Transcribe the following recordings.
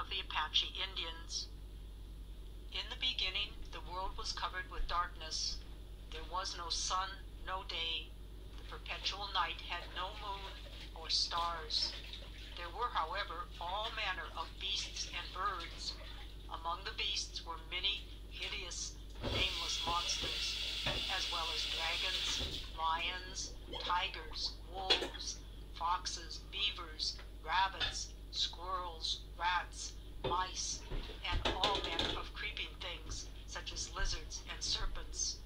of the Apache Indians. In the beginning, the world was covered with darkness. There was no sun, no day. The perpetual night had no moon or stars. There were, however, all manner of beasts and birds. Among the beasts were many hideous, nameless monsters, as well as dragons, lions, tigers, wolves, foxes, beavers, rabbits, squirrels, rats, mice, and all manner of creeping things, such as lizards and serpents.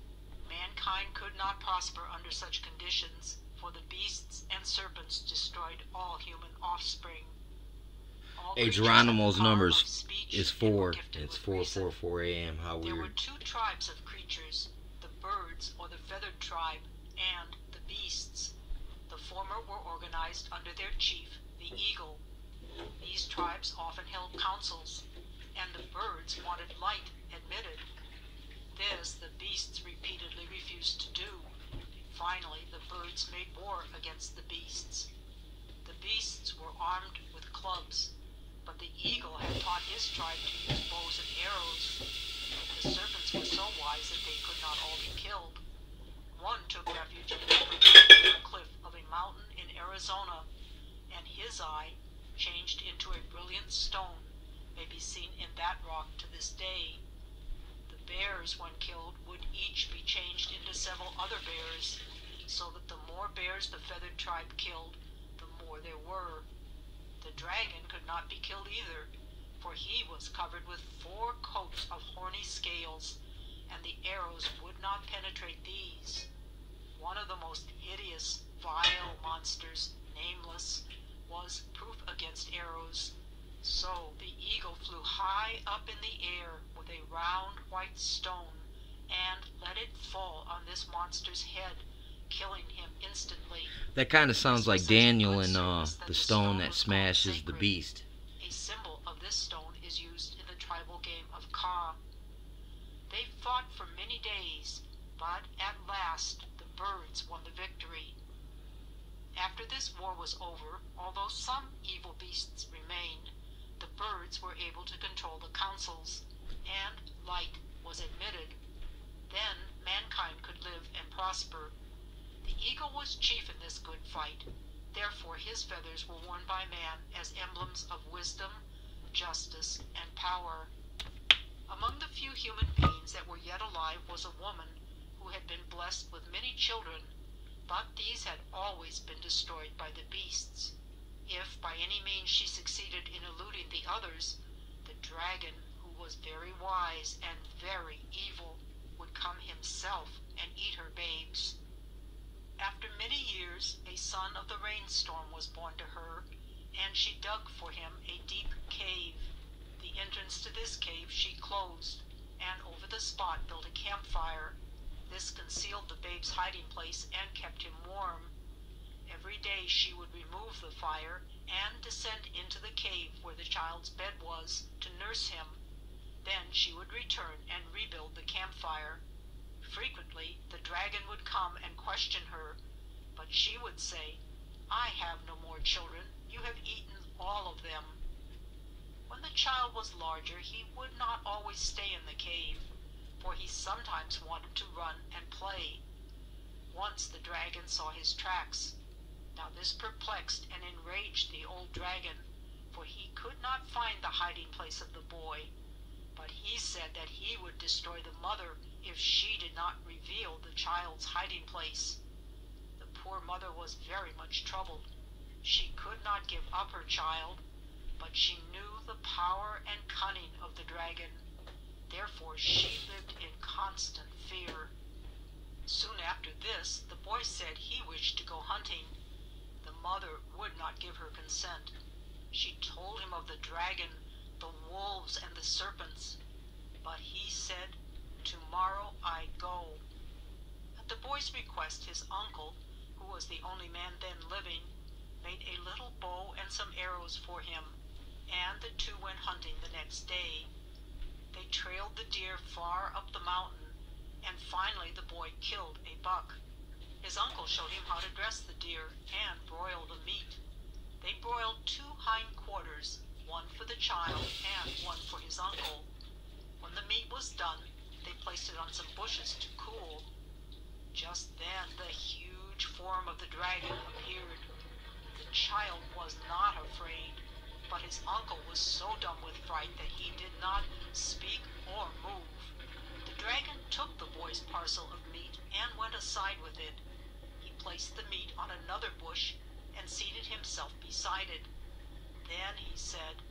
Mankind could not prosper under such conditions, for the beasts and serpents destroyed all human offspring. Hey, Geronimo's numbers is 4. It's 4:44 a.m. How There were weird. two tribes of creatures, the birds or the feathered tribe, and the beasts. The former were organized under their chief, the eagle. These tribes often held councils, and the birds wanted light admitted. This the beasts repeatedly refused to do. Finally, the birds made war against the beasts. The beasts were armed with clubs, but the eagle had taught his tribe to use bows and arrows. The serpents were so wise that they could not all be killed. One took refuge in the cliff of a mountain in Arizona, and his eye, changed into a brilliant stone, may be seen in that rock to this day. The bears, when killed, would each be changed into several other bears, so that the more bears the feathered tribe killed, the more there were. The dragon could not be killed either, for he was covered with 4 coats of horny scales, and the arrows would not penetrate these. One of the most hideous, vile monsters, nameless, was proof against arrows. So the eagle flew high up in the air with a round white stone, and let it fall on this monster's head, killing him instantly. That kind of sounds like Daniel and the stone that smashes the beast. A symbol of this stone is used in the tribal game of Ka. They fought for many days, but at last the birds won the victory. After this war was over, although some evil beasts remained, the birds were able to control the councils, and light was admitted. Then mankind could live and prosper. The eagle was chief in this good fight. Therefore his feathers were worn by man as emblems of wisdom, justice, and power. Among the few human beings that were yet alive was a woman who had been blessed with many children, but these had always been destroyed by the beasts. If by any means she succeeded in eluding the others, the dragon, who was very wise and very evil, would come himself and eat her babes. After many years, a son of the rainstorm was born to her, and she dug for him a deep cave. The entrance to this cave she closed, and over the spot built a campfire. This concealed the babe's hiding place and kept him warm. Every day she would remove the fire and descend into the cave where the child's bed was to nurse him. Then she would return and rebuild the campfire. Frequently the dragon would come and question her, but she would say, "I have no more children. You have eaten all of them." When the child was larger, he would not always stay in the cave, for he sometimes wanted to run and play. Once the dragon saw his tracks. Now this perplexed and enraged the old dragon, for he could not find the hiding place of the boy. But he said that he would destroy the mother if she did not reveal the child's hiding place. The poor mother was very much troubled. She could not give up her child, but she knew the power and cunning of the dragon. Therefore she lived in constant fear. Soon after this, the boy said he wished to go hunting. The mother would not give her consent. She told him of the dragon, the wolves, and the serpents. But he said, "Tomorrow I go." At the boy's request, his uncle, who was the only man then living, made a little bow and some arrows for him, and the two went hunting the next day. They trailed the deer far up the mountain, and finally the boy killed a buck. His uncle showed him how to dress the deer and broil the meat. They broiled 2 hind quarters, one for the the child and one for his uncle. When the meat was done, they placed it on some bushes to cool. Just then the huge form of the dragon appeared. The child was not afraid, but his uncle was so dumb with fright that he did not speak or move. The dragon took the boy's parcel of meat and went aside with it. He placed the meat on another bush and seated himself beside it. Then he said,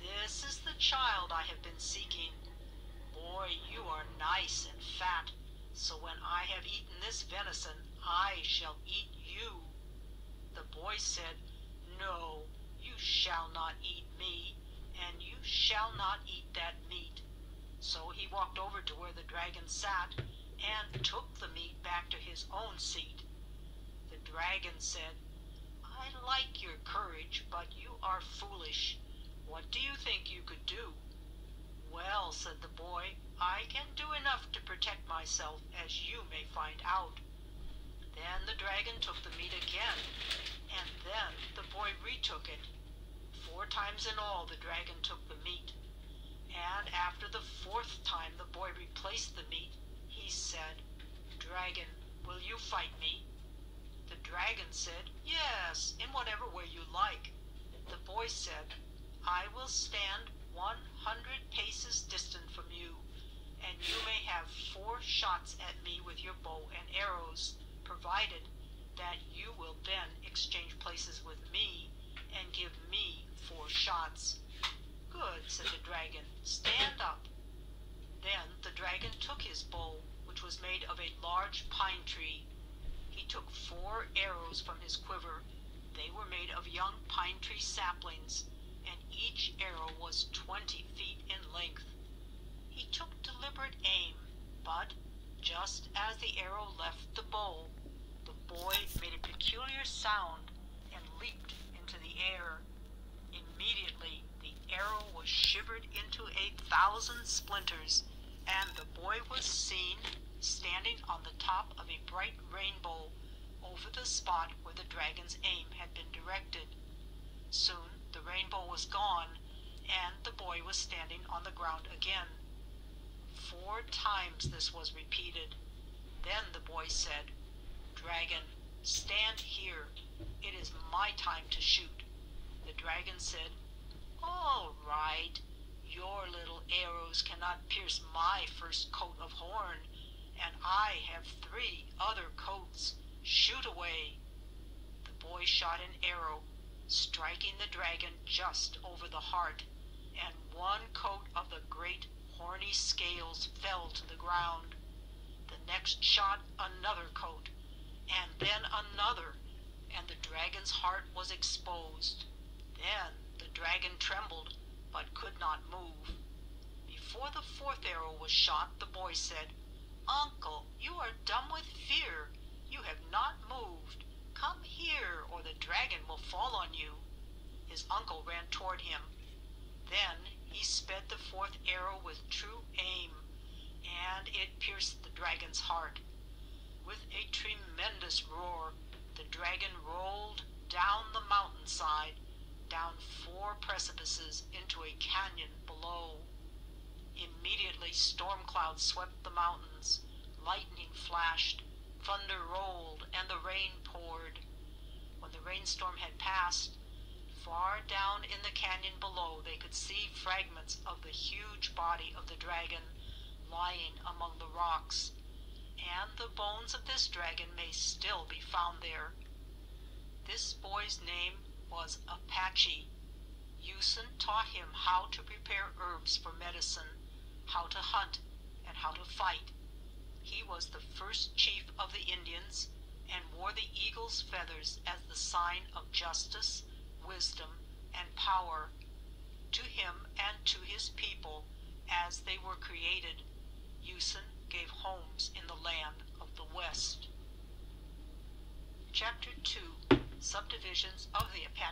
"This is the child I have been seeking. Boy, you are nice and fat, so when I have eaten this venison, I shall eat you." The boy said, "No, you shall not eat me, and you shall not eat that meat." So he walked over to where the dragon sat and took the meat back to his own seat. The dragon said, "I like your courage, but you are foolish. What do you think you could do?" "Well," said the boy, "I can do enough to protect myself, as you may find out." Then the dragon took the meat again, and then the boy retook it. 4 times in all the dragon took the meat, and after the 4th time the boy replaced the meat, he said, "Dragon, will you fight me?" The dragon said, "Yes, in whatever way you like." The boy said, "I will stand 100 paces distant from you, and you may have 4 shots at me with your bow and arrows, provided that you will then exchange places with me and give me 4 shots." "Good," said the dragon, "stand up." Then the dragon took his bow, which was made of a large pine tree. He took 4 arrows from his quiver. They were made of young pine tree saplings, and each arrow was 20 feet in length. He took deliberate aim, but just as the arrow left the bow, the boy made a peculiar sound and leaped into the air. Immediately the arrow was shivered into 1,000 splinters, and the boy was seen standing on the top of a bright rainbow over the spot where the dragon's aim had been directed. Soon the rainbow was gone, and the boy was standing on the ground again. 4 times this was repeated. Then the boy said, "Dragon, stand here. It is my time to shoot." The dragon said, "All right. Your little arrows cannot pierce my first coat of horn, and I have 3 other coats. Shoot away." The boy shot an arrow, striking the dragon just over the heart, and 1 coat of the great horny scales fell to the ground. The next shot another coat, and then another, and the dragon's heart was exposed. Then the dragon trembled, but could not move. Before the 4th arrow was shot, the boy said, "Uncle, you are dumb with fear. You have not moved. Come here, or the dragon will fall on you." His uncle ran toward him. Then he sped the 4th arrow with true aim, and it pierced the dragon's heart. With a tremendous roar, the dragon rolled down the mountainside, down 4 precipices into a canyon below. Immediately storm clouds swept the mountains, lightning flashed, thunder rolled, and the rain poured. When the rainstorm had passed, far down in the canyon below they could see fragments of the huge body of the dragon lying among the rocks, and the bones of this dragon may still be found there. This boy's name was Apache. Usen taught him how to prepare herbs for medicine, how to hunt, and how to fight. He was the first chief of the Indians and wore the eagle's feathers as the sign of justice, wisdom, and power. To him and to his people, as they were created, Usen gave homes in the land of the West. Chapter 2. Subdivisions of the Apache